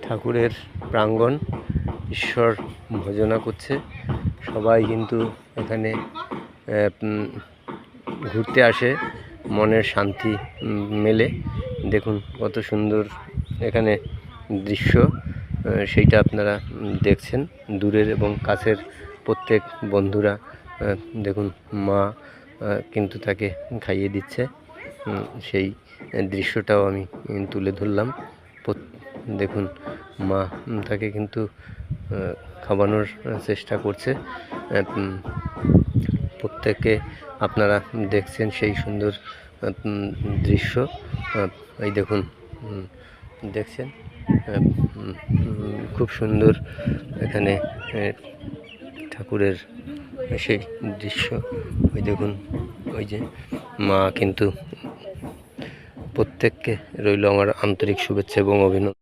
ঠাকুরের প্রাঙ্গণ, ঈশ্বর ভজনা করছে সবাই, কিন্তু এখানে ঘুরতে আসে, মনের শান্তি মেলে। দেখুন কত সুন্দর এখানে দৃশ্য, সেইটা আপনারা দেখছেন দূরের এবং কাছের প্রত্যেক বন্ধুরা। দেখুন মা কিন্তু তাকে খাইয়ে দিচ্ছে, সেই দৃশ্যটাও আমি তুলে ধরলাম। দেখুন মা তাকে কিন্তু খাওয়ানোর চেষ্টা করছে। প্রত্যেকে আপনারা দেখছেন সেই সুন্দর দৃশ্য। এই দেখুন দেখছেন খুব সুন্দর এখানে ঠাকুরের সেই দৃশ্য। ওই দেখুন, ওই যে মা কিন্তু প্রত্যেককে রইল আমার আন্তরিক শুভেচ্ছা এবং অভিনন্দন।